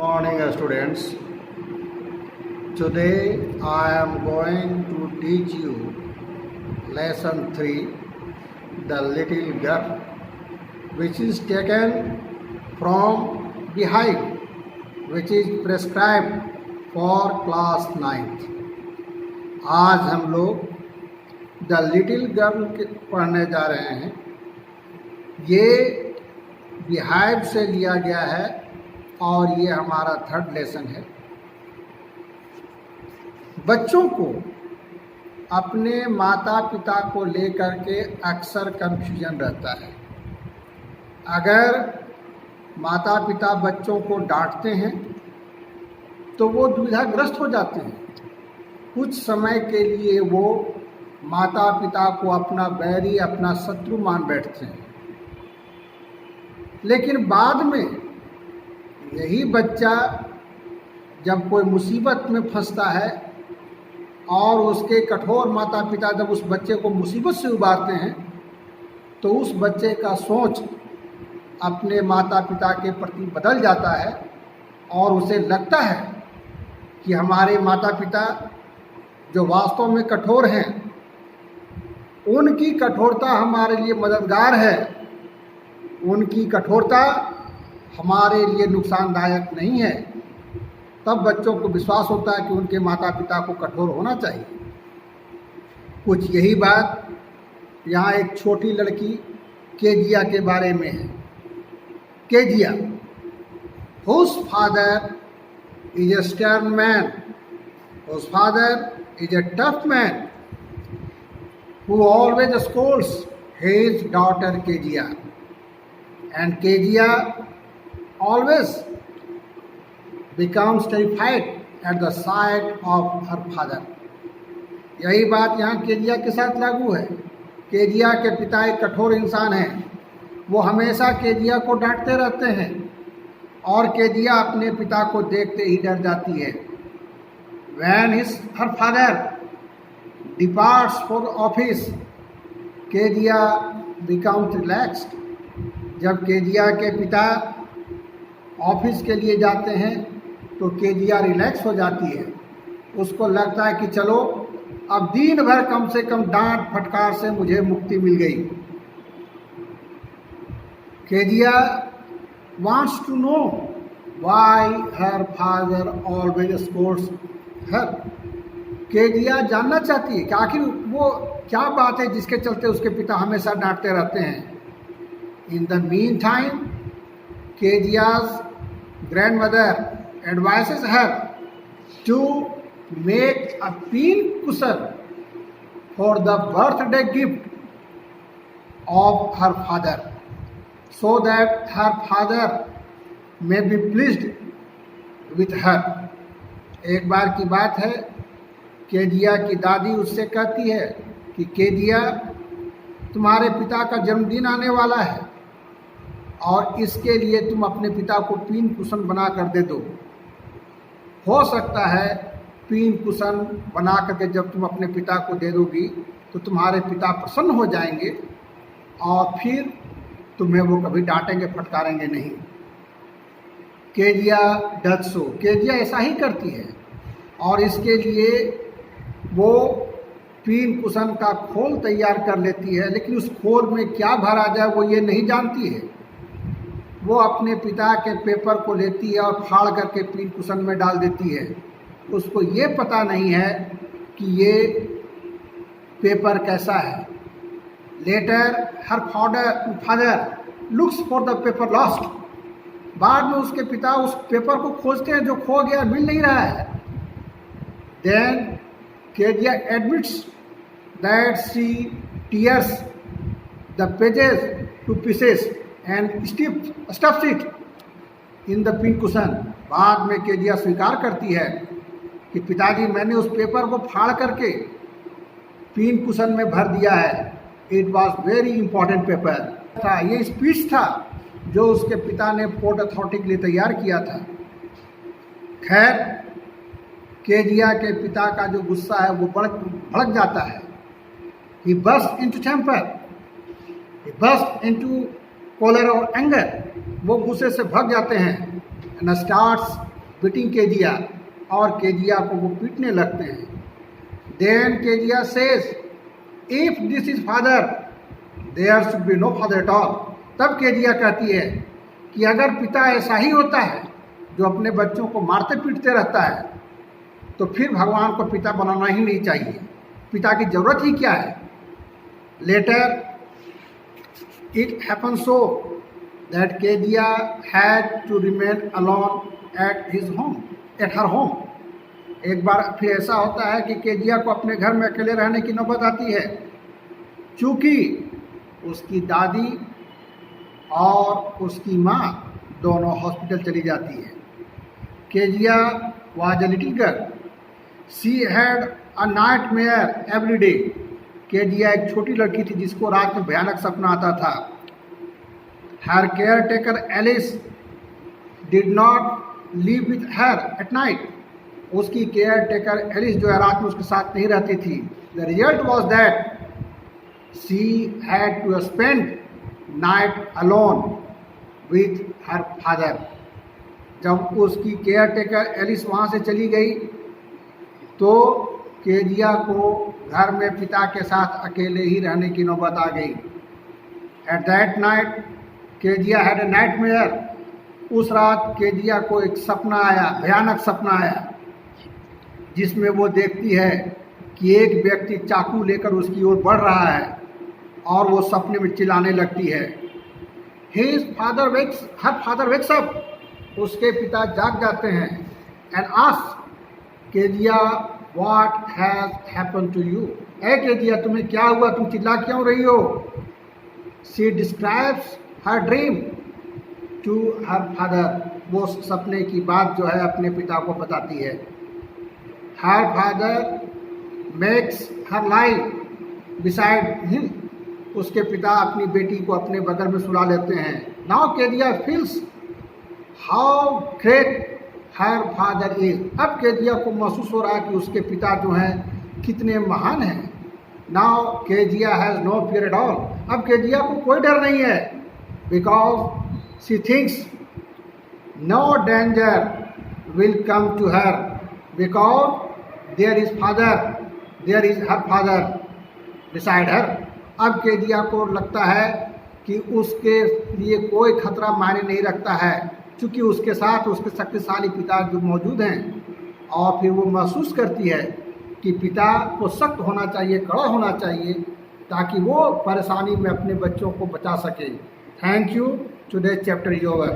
Morning students. Today I am going to teach you lesson 3, the little girl, which is taken from behind, which is prescribed for class 9th. आज हम लोग the little girl पढ़ने जा रहे हैं। ये beehive से लिया गया है और ये हमारा 3rd लेसन है। बच्चों को अपने माता पिता को लेकर के अक्सर कंफ्यूजन रहता है। अगर माता पिता बच्चों को डांटते हैं तो वो दुविधाग्रस्त हो जाते हैं। कुछ समय के लिए वो माता पिता को अपना बैरी, अपना शत्रु मान बैठते हैं, लेकिन बाद में यही बच्चा जब कोई मुसीबत में फंसता है और उसके कठोर माता पिता जब उस बच्चे को मुसीबत से उबारते हैं तो उस बच्चे का सोच अपने माता पिता के प्रति बदल जाता है और उसे लगता है कि हमारे माता पिता जो वास्तव में कठोर हैं, उनकी कठोरता हमारे लिए मददगार है, उनकी कठोरता हमारे लिए नुकसानदायक नहीं है। तब बच्चों को विश्वास होता है कि उनके माता पिता को कठोर होना चाहिए। कुछ यही बात यहाँ एक छोटी लड़की केजिया के बारे में है। Kezia, whose father is a stern man, whose father is a tough man, who always scolds his daughter Kejiya, and Kejiya always becomes terrified at the sight of her father. यही बात यहाँ Kezia के साथ लागू है। Kezia के पिता एक कठोर इंसान हैं। वो हमेशा केजिया को डांटते रहते हैं और केजिया अपने पिता को देखते ही डर जाती है। When her father departs for the office, Kezia becomes relaxed. जब केजिया के पिता ऑफिस के लिए जाते हैं तो केजिया रिलैक्स हो जाती है। उसको लगता है कि चलो अब दिन भर कम से कम डांट फटकार से मुझे मुक्ति मिल गई। Kezia wants to know why her father always scolds her. Kezia जानना चाहती है कि आखिर वो क्या बात है जिसके चलते उसके पिता हमेशा डांटते रहते हैं। In the meantime, Kejia's grandmother advises her to make a pin cushion for the birthday gift of her father, so that her father may be pleased with her. एक बार की बात है, केजिया की दादी उससे कहती है कि केजिया, तुम्हारे पिता का जन्मदिन आने वाला है और इसके लिए तुम अपने पिता को पिन कुशन बना कर दे दो। हो सकता है पिन कुशन बना करके जब तुम अपने पिता को दे दोगी तो तुम्हारे पिता प्रसन्न हो जाएंगे और फिर तुम्हें वो कभी डांटेंगे फटकारेंगे नहीं। केजिया डज सो, केजिया ऐसा ही करती है और इसके लिए वो पिन कुशन का खोल तैयार कर लेती है, लेकिन उस खोल में क्या भरा जाए वो ये नहीं जानती है। वो अपने पिता के पेपर को लेती है और फाड़ करके पिन कुशन में डाल देती है। उसको ये पता नहीं है कि ये पेपर कैसा है। Later her father looks for the paper lost. बाद में उसके पिता उस पेपर को खोजते हैं जो खो गया, मिल नहीं रहा है। Then Kezia admits that she tears the pages to pieces and stuffs it in the pin cushion. बाद में केजिया स्वीकार करती है कि पिताजी, मैंने उस पेपर को फाड़ करके पिन कुशन में भर दिया है। It was very important paper था, ये स्पीच था जो उसके पिता ने पोर्ट अथॉरिटी के लिए तैयार किया था। खैर, केजिया के पिता का जो गुस्सा है वो भड़क जाता है। He burst into temper, he burst into choler और एंगर, वो गुस्से से भग जाते हैं। एंड स्टार्ट्स beating केजिया, और केजिया को वो पीटने लगते हैं. Then Kezia says, if this is father, there should be no father at all. तब केजिया कहती है कि अगर पिता ऐसा ही होता है जो अपने बच्चों को मारते पीटते रहता है, तो फिर भगवान को पिता बनाना ही नहीं चाहिए. पिता की ज़रूरत ही क्या है. Later it happened so that Kezia had to remain alone at her home. एक बार फिर ऐसा होता है कि केजिया को अपने घर में अकेले रहने की नौबत आती है, चूँकि उसकी दादी और उसकी माँ दोनों हॉस्पिटल चली जाती है. Kezia was a little girl. She had a nightmare every day. Kezia एक छोटी लड़की थी जिसको रात में भयानक सपना आता था. Her caretaker Alice did not live with her at night. उसकी केयर टेकर एलिस जो है रात में उसके साथ नहीं रहती थी. The result was that she had to spend night alone with her father. जब उसकी केयर टेकर एलिस वहाँ से चली गई तो केजिया को घर में पिता के साथ अकेले ही रहने की नौबत आ गई. At that night, Kezia had a nightmare. उस रात केजिया को एक सपना आया, भयानक सपना आया, जिसमें वो देखती है कि एक व्यक्ति चाकू लेकर उसकी ओर बढ़ रहा है और वो सपने में चिल्लाने लगती है. Her father wakes up. उसके पिता जाग जाते हैं and asks, Kezia what has happened to you? ऐ केजिया तुम्हें क्या हुआ, तुम चिल्ला क्यों रही हो? She describes her dream to her father. वो सपने की बात जो है अपने पिता को बताती है. Her father makes her lie beside him. उसके पिता अपनी बेटी को अपने बगल में सुला लेते हैं. Now Kezia feels how great her father is. अब केजिया को महसूस हो रहा है कि उसके पिता जो हैं कितने महान हैं. Now Kezia has no fear at all. अब केजिया को कोई डर नहीं है, because she thinks no danger will come to her, because there is her father beside her. अब केजिया को लगता है कि उसके लिए कोई खतरा मायने नहीं रखता है, क्योंकि उसके साथ उसके शक्तिशाली पिता जो मौजूद हैं. और फिर वो महसूस करती है कि पिता को सख्त होना चाहिए, कड़ा होना चाहिए, ताकि वो परेशानी में अपने बच्चों को बचा सके. Thank you. Today chapter is over.